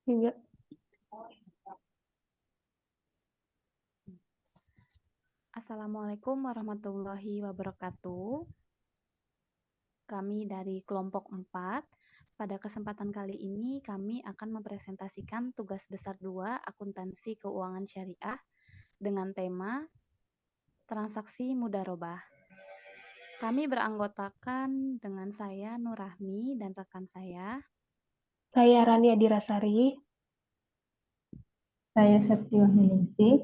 Juga. Assalamualaikum warahmatullahi wabarakatuh. Kami dari kelompok 4. Pada kesempatan kali ini kami akan mempresentasikan tugas besar 2 akuntansi keuangan syariah dengan tema transaksi mudharabah. Kami beranggotakan dengan saya Nurrahmi dan rekan saya. Saya Rania Dirasari. Saya Septiwa Ningsi.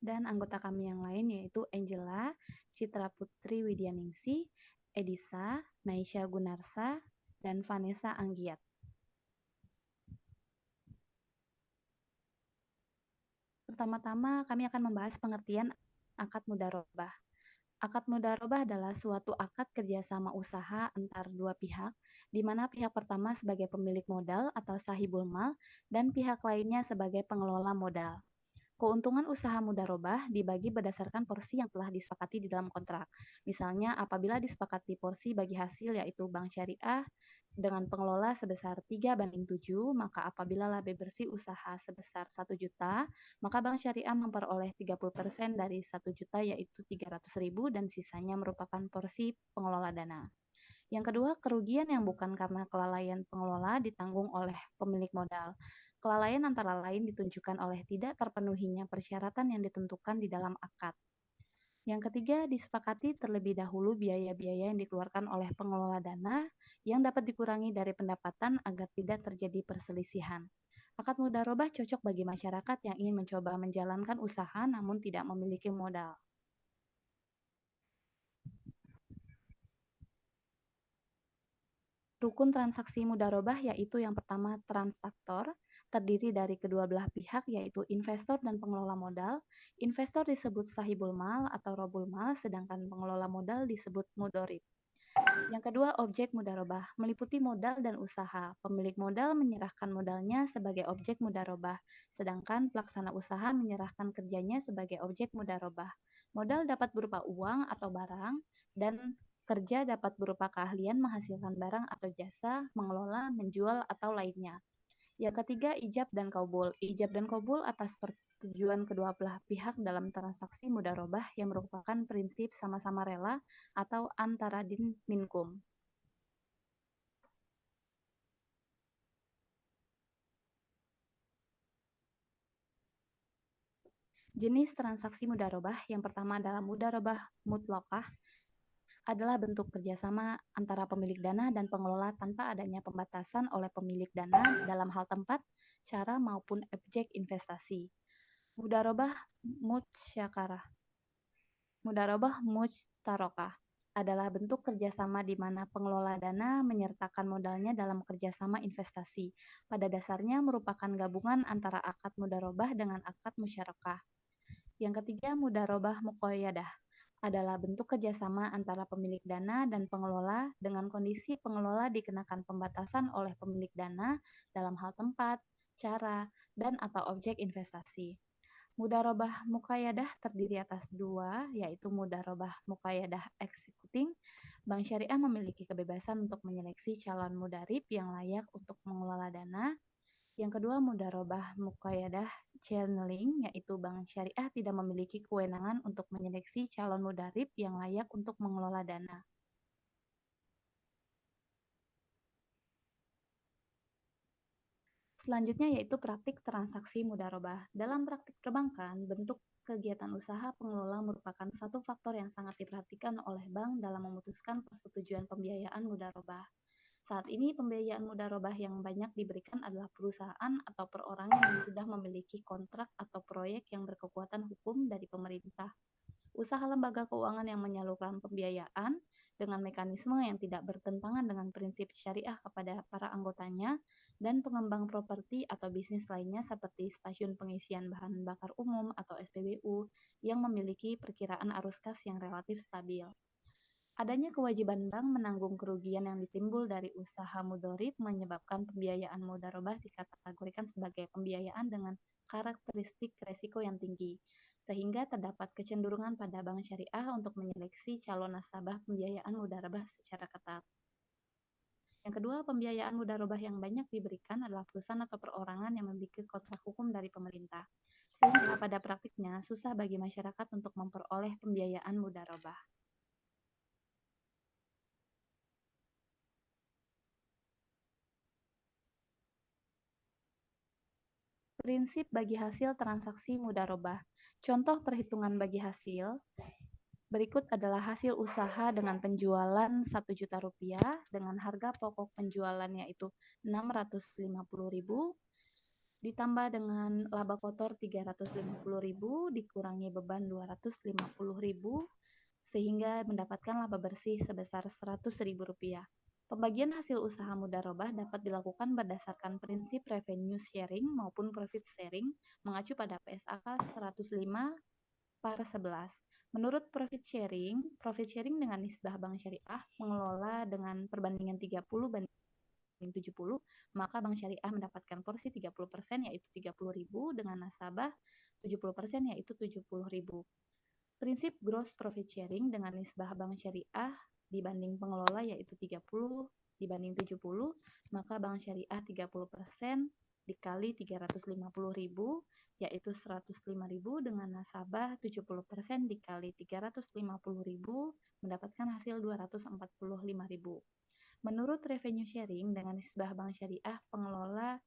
Dan anggota kami yang lain yaitu Angela, Citra Putri Widyaningsi, Edisa, Naisha Gunarsa, dan Vanessa Anggiat. Pertama-tama kami akan membahas pengertian akad mudharabah. Akad mudharabah adalah suatu akad kerjasama usaha antar dua pihak, di mana pihak pertama sebagai pemilik modal atau sahibul mal dan pihak lainnya sebagai pengelola modal. Keuntungan usaha mudharabah dibagi berdasarkan porsi yang telah disepakati di dalam kontrak. Misalnya, apabila disepakati porsi bagi hasil yaitu bank syariah dengan pengelola sebesar 3/7, maka apabila laba bersih usaha sebesar 1 juta, maka bank syariah memperoleh 30% dari 1 juta yaitu 300.000 dan sisanya merupakan porsi pengelola dana. Yang kedua, kerugian yang bukan karena kelalaian pengelola ditanggung oleh pemilik modal. Kelalaian antara lain ditunjukkan oleh tidak terpenuhinya persyaratan yang ditentukan di dalam akad. Yang ketiga, disepakati terlebih dahulu biaya-biaya yang dikeluarkan oleh pengelola dana yang dapat dikurangi dari pendapatan agar tidak terjadi perselisihan. Akad mudharabah cocok bagi masyarakat yang ingin mencoba menjalankan usaha namun tidak memiliki modal. Rukun transaksi mudharabah yaitu yang pertama transaktor, terdiri dari kedua belah pihak yaitu investor dan pengelola modal. Investor disebut sahibul mal atau robul mal, sedangkan pengelola modal disebut mudharib. Yang kedua, objek mudharabah meliputi modal dan usaha. Pemilik modal menyerahkan modalnya sebagai objek mudharabah, sedangkan pelaksana usaha menyerahkan kerjanya sebagai objek mudharabah. Modal dapat berupa uang atau barang, dan kerja dapat berupa keahlian menghasilkan barang atau jasa, mengelola, menjual, atau lainnya. Yang ketiga, ijab dan qabul. Ijab dan qabul atas persetujuan kedua belah pihak dalam transaksi mudharabah yang merupakan prinsip sama-sama rela atau antara din minkum. Jenis transaksi mudharabah yang pertama adalah mudharabah mutlaqah, adalah bentuk kerjasama antara pemilik dana dan pengelola tanpa adanya pembatasan oleh pemilik dana dalam hal tempat, cara maupun objek investasi. Mudharabah musyakarah, mudharabah mushtarakah adalah bentuk kerjasama di mana pengelola dana menyertakan modalnya dalam kerjasama investasi. Pada dasarnya merupakan gabungan antara akad mudharabah dengan akad musyarakah. Yang ketiga, mudharabah muqayyadah adalah bentuk kerjasama antara pemilik dana dan pengelola dengan kondisi pengelola dikenakan pembatasan oleh pemilik dana dalam hal tempat, cara, dan atau objek investasi. Mudharabah muqayyadah terdiri atas dua, yaitu mudharabah muqayyadah executing. Bank Syariah memiliki kebebasan untuk menyeleksi calon mudharib yang layak untuk mengelola dana. Yang kedua, mudharabah muqayyadah channeling, yaitu Bank Syariah tidak memiliki kewenangan untuk menyeleksi calon mudharib yang layak untuk mengelola dana. Selanjutnya yaitu praktik transaksi mudharabah. Dalam praktik perbankan, bentuk kegiatan usaha pengelola merupakan satu faktor yang sangat diperhatikan oleh bank dalam memutuskan persetujuan pembiayaan mudharabah. Saat ini pembiayaan mudharabah yang banyak diberikan adalah perusahaan atau perorangan yang sudah memiliki kontrak atau proyek yang berkekuatan hukum dari pemerintah. Usaha lembaga keuangan yang menyalurkan pembiayaan dengan mekanisme yang tidak bertentangan dengan prinsip syariah kepada para anggotanya, dan pengembang properti atau bisnis lainnya seperti stasiun pengisian bahan bakar umum atau SPBU yang memiliki perkiraan arus kas yang relatif stabil. Adanya kewajiban bank menanggung kerugian yang ditimbul dari usaha mudharib menyebabkan pembiayaan mudharabah dikategorikan sebagai pembiayaan dengan karakteristik resiko yang tinggi, sehingga terdapat kecenderungan pada bank syariah untuk menyeleksi calon nasabah pembiayaan mudharabah secara ketat. Yang kedua, pembiayaan mudharabah yang banyak diberikan adalah perusahaan atau perorangan yang memiliki kontrak hukum dari pemerintah. Sehingga pada praktiknya susah bagi masyarakat untuk memperoleh pembiayaan mudharabah. Prinsip bagi hasil transaksi mudharabah. Contoh perhitungan bagi hasil berikut adalah hasil usaha dengan penjualan 1 juta rupiah dengan harga pokok penjualannya itu 650.000 ditambah dengan laba kotor 350.000 dikurangi beban 250.000 sehingga mendapatkan laba bersih sebesar 100.000 rupiah. Pembagian hasil usaha mudharabah dapat dilakukan berdasarkan prinsip revenue sharing maupun profit sharing mengacu pada PSAK 105/11. Menurut profit sharing dengan nisbah bank syariah mengelola dengan perbandingan 30 banding 70, maka bank syariah mendapatkan porsi 30% yaitu 30.000 dengan nasabah 70% yaitu 70.000. Prinsip gross profit sharing dengan nisbah bank syariah dibanding pengelola yaitu 30 dibanding 70, maka bank syariah 30% dikali 350.000 yaitu 105.000 dengan nasabah 70% dikali 350.000 mendapatkan hasil 245.000. Menurut revenue sharing dengan nisbah bank syariah pengelola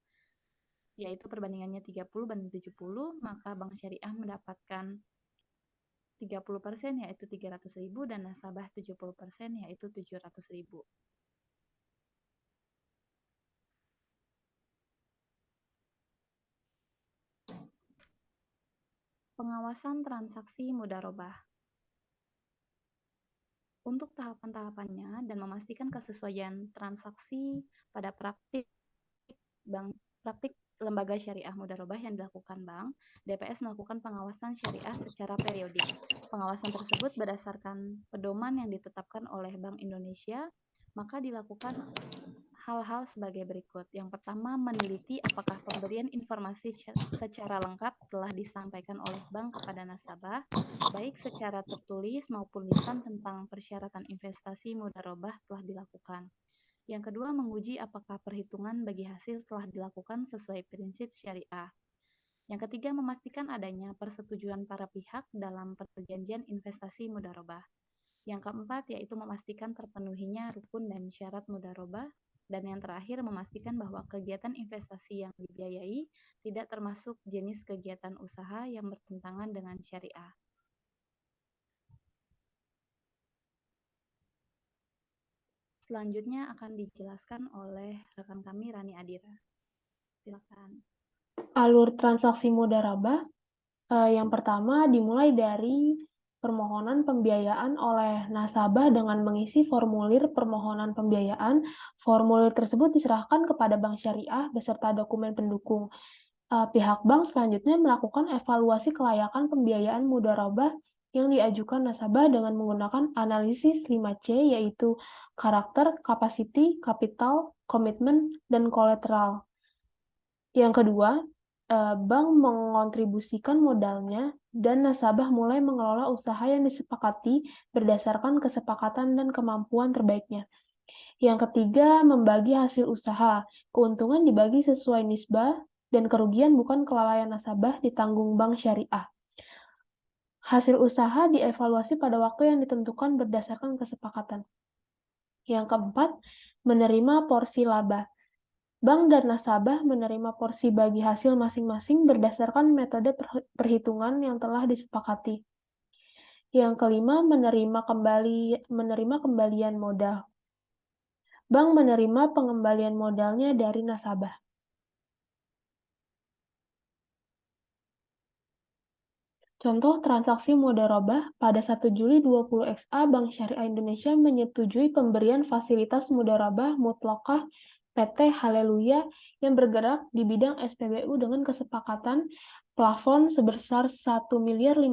yaitu perbandingannya 30 banding 70, maka bank syariah mendapatkan 30% yaitu 300.000 dan nasabah 70% yaitu 700.000. Pengawasan transaksi mudharabah. Untuk tahapan-tahapannya dan memastikan kesesuaian transaksi pada praktik lembaga syariah mudharabah yang dilakukan bank, DPS melakukan pengawasan syariah secara periodik. Pengawasan tersebut berdasarkan pedoman yang ditetapkan oleh Bank Indonesia, maka dilakukan hal-hal sebagai berikut. Yang pertama, meneliti apakah pemberian informasi secara lengkap telah disampaikan oleh bank kepada nasabah, baik secara tertulis maupun lisan tentang persyaratan investasi mudharabah telah dilakukan. Yang kedua, menguji apakah perhitungan bagi hasil telah dilakukan sesuai prinsip syariah. Yang ketiga, memastikan adanya persetujuan para pihak dalam perjanjian investasi mudharabah. Yang keempat, yaitu memastikan terpenuhinya rukun dan syarat mudharabah. Dan yang terakhir, memastikan bahwa kegiatan investasi yang dibiayai tidak termasuk jenis kegiatan usaha yang bertentangan dengan syariah. Selanjutnya akan dijelaskan oleh rekan kami Rani Adira. Silakan. Alur transaksi mudharabah yang pertama dimulai dari permohonan pembiayaan oleh nasabah dengan mengisi formulir permohonan pembiayaan. Formulir tersebut diserahkan kepada bank syariah beserta dokumen pendukung. Pihak bank selanjutnya melakukan evaluasi kelayakan pembiayaan mudharabah yang diajukan nasabah dengan menggunakan analisis 5C, yaitu karakter, capacity, capital, komitmen, dan kolateral. Yang kedua, bank mengontribusikan modalnya dan nasabah mulai mengelola usaha yang disepakati berdasarkan kesepakatan dan kemampuan terbaiknya. Yang ketiga, membagi hasil usaha. Keuntungan dibagi sesuai nisbah dan kerugian bukan kelalaian nasabah ditanggung bank syariah. Hasil usaha dievaluasi pada waktu yang ditentukan berdasarkan kesepakatan. Yang keempat, menerima porsi laba. Bank dan nasabah menerima porsi bagi hasil masing-masing berdasarkan metode perhitungan yang telah disepakati. Yang kelima, menerima kembalian modal. Bank menerima pengembalian modalnya dari nasabah. Contoh transaksi mudharabah pada 1 Juli 20 XA, Bank Syariah Indonesia menyetujui pemberian fasilitas mudharabah mutlaqah PT Haleluya yang bergerak di bidang SPBU dengan kesepakatan plafon sebesar 1.550.000.000,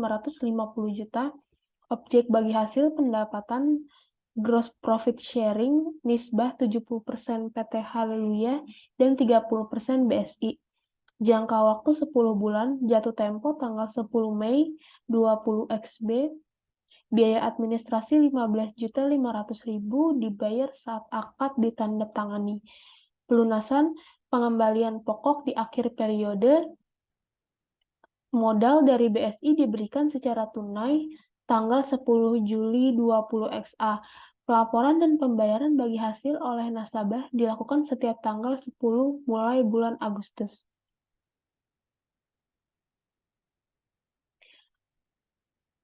objek bagi hasil pendapatan gross profit sharing nisbah 70% PT Haleluya dan 30% BSI. Jangka waktu 10 bulan, jatuh tempo tanggal 10 Mei 20 XB, Biaya administrasi 15.500.000 dibayar saat akad ditandatangani. Pelunasan pengembalian pokok di akhir periode. Modal dari BSI diberikan secara tunai tanggal 10 Juli 20 XA. Pelaporan dan pembayaran bagi hasil oleh nasabah dilakukan setiap tanggal 10 mulai bulan Agustus.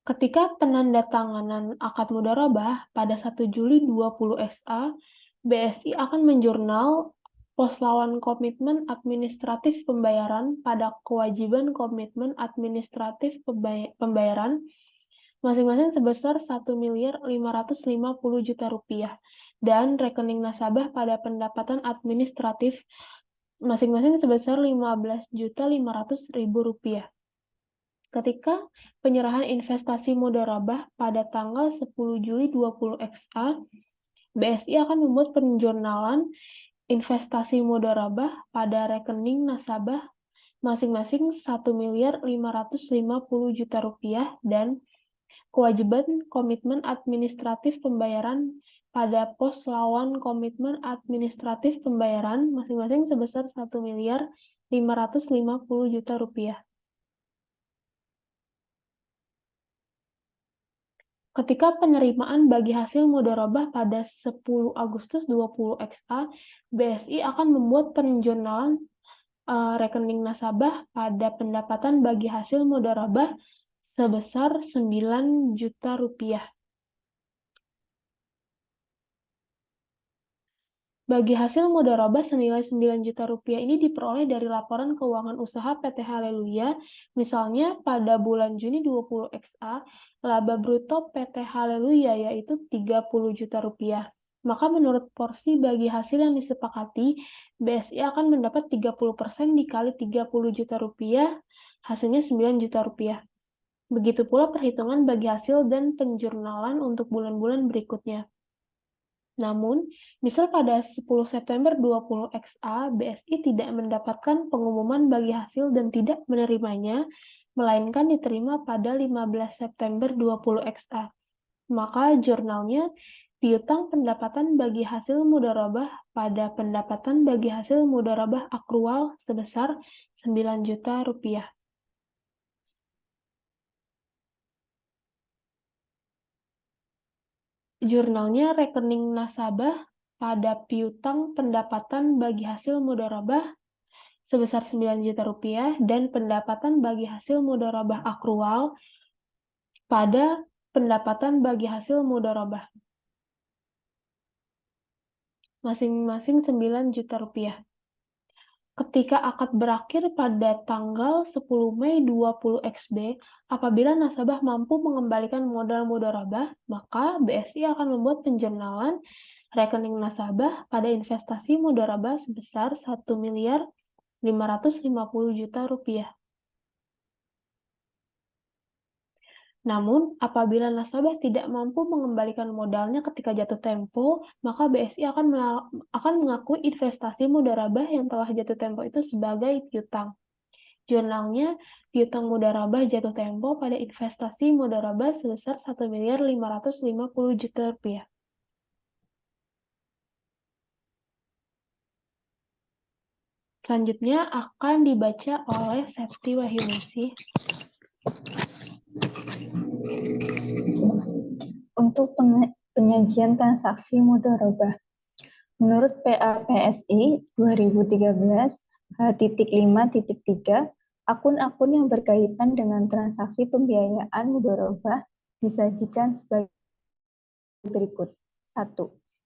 Ketika penandatanganan akad mudharabah pada 1 Juli 20 XA, BSI akan menjurnal poslawan komitmen administratif pembayaran pada kewajiban komitmen administratif pembayaran masing-masing sebesar Rp1.550.000.000 dan rekening nasabah pada pendapatan administratif masing-masing sebesar Rp15.500.000. Ketika penyerahan investasi mudharabah pada tanggal 10 Juli 20 XA, BSI akan membuat penjurnalan investasi mudharabah pada rekening nasabah masing-masing Rp1.550.000.000 dan kewajiban komitmen administratif pembayaran pada pos lawan komitmen administratif pembayaran masing-masing sebesar Rp1.550.000.000. Ketika penerimaan bagi hasil mudharabah pada 10 Agustus 20 XA, BSI akan membuat penjurnalan rekening nasabah pada pendapatan bagi hasil mudharabah sebesar Rp9 juta. Bagi hasil mudharabah senilai Rp9 juta ini diperoleh dari laporan keuangan usaha PT Haleluya. Misalnya pada bulan Juni 20 XA, laba bruto PT Haleluya yaitu Rp30 juta. Maka menurut porsi bagi hasil yang disepakati, BSI akan mendapat 30% dikali Rp30 juta, hasilnya Rp9 juta. Begitu pula perhitungan bagi hasil dan penjurnalan untuk bulan-bulan berikutnya. Namun, misal pada 10 September 20 XA, BSI tidak mendapatkan pengumuman bagi hasil dan tidak menerimanya, melainkan diterima pada 15 September 20 XA. Maka jurnalnya piutang pendapatan bagi hasil mudharabah pada pendapatan bagi hasil mudharabah akrual sebesar Rp9 juta. Jurnalnya rekening nasabah pada piutang pendapatan bagi hasil mudharabah sebesar Rp9 juta dan pendapatan bagi hasil mudharabah akrual pada pendapatan bagi hasil mudharabah masing-masing Rp9 juta. Ketika akad berakhir pada tanggal 10 Mei 20 XB, apabila nasabah mampu mengembalikan modal mudharabah, maka BSI akan membuat penjurnalan rekening nasabah pada investasi mudharabah sebesar Rp1.550.000.000. Namun, apabila nasabah tidak mampu mengembalikan modalnya ketika jatuh tempo, maka BSI akan mengakui investasi mudharabah yang telah jatuh tempo itu sebagai piutang. Jurnalnya, piutang mudharabah jatuh tempo pada investasi mudharabah sebesar Rp1.550.000.000. Selanjutnya akan dibaca oleh Septi Wahyuningsih. Untuk penyajian transaksi mudharabah. Menurut PAPSI 2013 H.5.3, akun-akun yang berkaitan dengan transaksi pembiayaan mudharabah disajikan sebagai berikut. 1.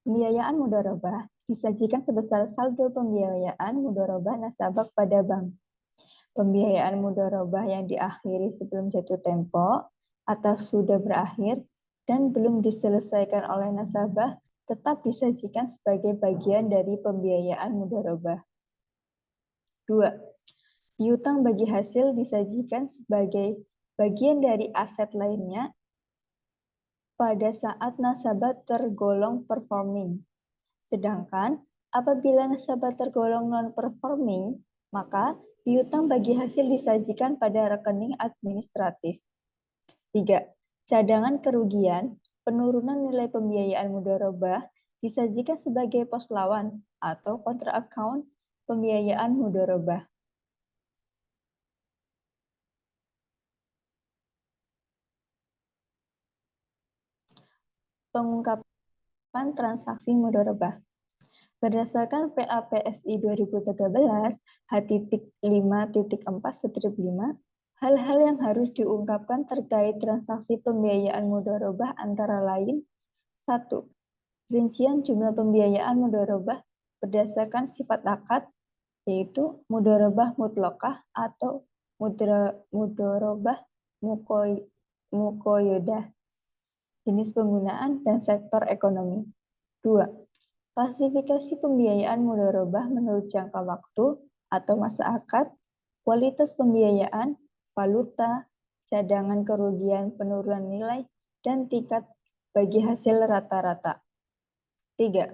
Pembiayaan mudharabah disajikan sebesar saldo pembiayaan mudharabah nasabah pada bank. Pembiayaan mudharabah yang diakhiri sebelum jatuh tempo atau sudah berakhir dan belum diselesaikan oleh nasabah tetap disajikan sebagai bagian dari pembiayaan mudharabah. 2. Piutang bagi hasil disajikan sebagai bagian dari aset lainnya pada saat nasabah tergolong performing. Sedangkan apabila nasabah tergolong non-performing, maka piutang bagi hasil disajikan pada rekening administratif. 3. cadangan kerugian, penurunan nilai pembiayaan mudharabah disajikan sebagai pos lawan atau kontra account pembiayaan mudharabah. Pengungkapan transaksi mudharabah. Berdasarkan PAPSI 2013 H.5.4/5, hal-hal yang harus diungkapkan terkait transaksi pembiayaan mudharabah antara lain: 1. Rincian jumlah pembiayaan mudharabah berdasarkan sifat akad, yaitu mudharabah mutlaqah atau mudharabah muqayyadah, jenis penggunaan dan sektor ekonomi. 2. Klasifikasi pembiayaan mudharabah menurut jangka waktu atau masa akad, kualitas pembiayaan, valuta, cadangan kerugian penurunan nilai, dan tingkat bagi hasil rata-rata. 3.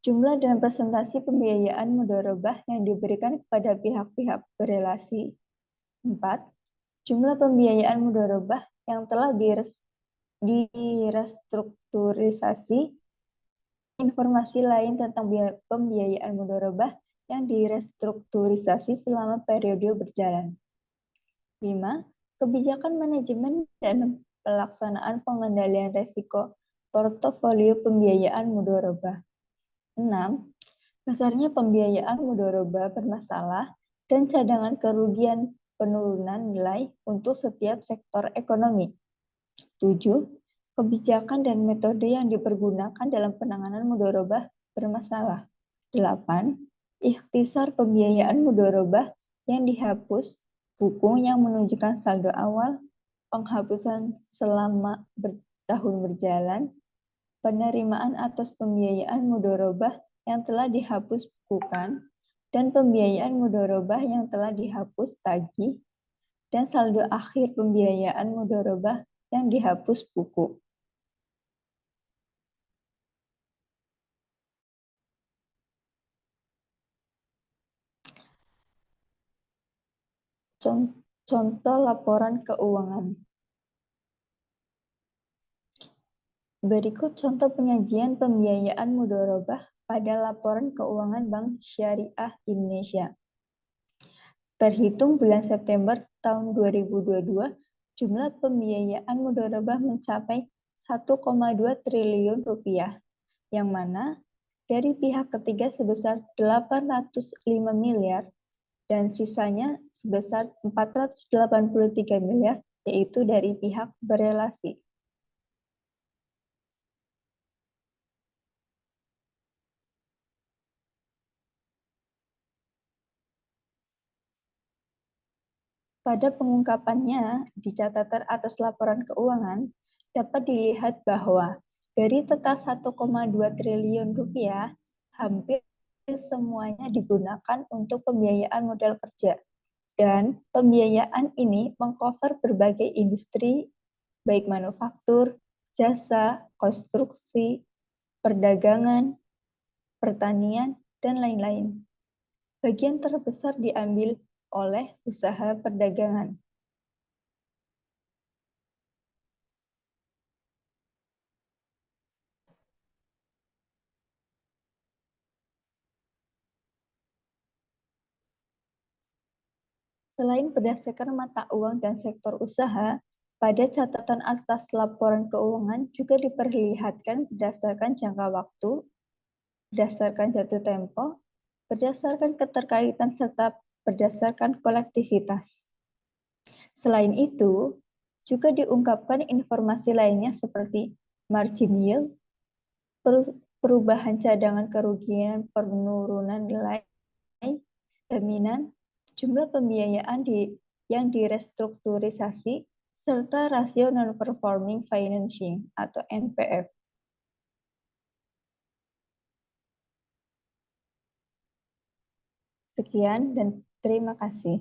Jumlah dan presentasi pembiayaan mudharabah yang diberikan kepada pihak-pihak berelasi. 4. Jumlah pembiayaan mudharabah yang telah direstrukturisasi. Informasi lain tentang pembiayaan mudharabah yang direstrukturisasi selama periode berjalan. 5. Kebijakan manajemen dan pelaksanaan pengendalian risiko portofolio pembiayaan mudharabah. 6. Besarnya pembiayaan mudharabah bermasalah dan cadangan kerugian penurunan nilai untuk setiap sektor ekonomi. 7. Kebijakan dan metode yang dipergunakan dalam penanganan mudharabah bermasalah. 8. Ikhtisar pembiayaan mudharabah yang dihapus, buku yang menunjukkan saldo awal, penghapusan selama tahun berjalan, penerimaan atas pembiayaan mudharabah yang telah dihapus bukan, dan pembiayaan mudharabah yang telah dihapus tagih, dan saldo akhir pembiayaan mudharabah yang dihapus buku. Contoh laporan keuangan. Berikut contoh penyajian pembiayaan mudharabah pada laporan keuangan Bank Syariah Indonesia. Terhitung bulan September tahun 2022, jumlah pembiayaan mudharabah mencapai 1,2 triliun rupiah, yang mana dari pihak ketiga sebesar 805 miliar dan sisanya sebesar 483 miliar, yaitu dari pihak berelasi. Pada pengungkapannya di catatan atas laporan keuangan, dapat dilihat bahwa dari total 1,2 triliun rupiah, hampir semuanya digunakan untuk pembiayaan modal kerja. Dan pembiayaan ini mengcover berbagai industri, baik manufaktur, jasa, konstruksi, perdagangan, pertanian, dan lain-lain. Bagian terbesar diambil oleh usaha perdagangan. Selain berdasarkan mata uang dan sektor usaha, pada catatan atas laporan keuangan juga diperlihatkan berdasarkan jangka waktu, berdasarkan jatuh tempo, berdasarkan keterkaitan, serta berdasarkan kolektivitas. Selain itu, juga diungkapkan informasi lainnya seperti margin yield, perubahan cadangan kerugian penurunan nilai, jaminan, jumlah pembiayaan yang direstrukturisasi, serta rasio non-performing financing atau NPF. Sekian dan terima kasih.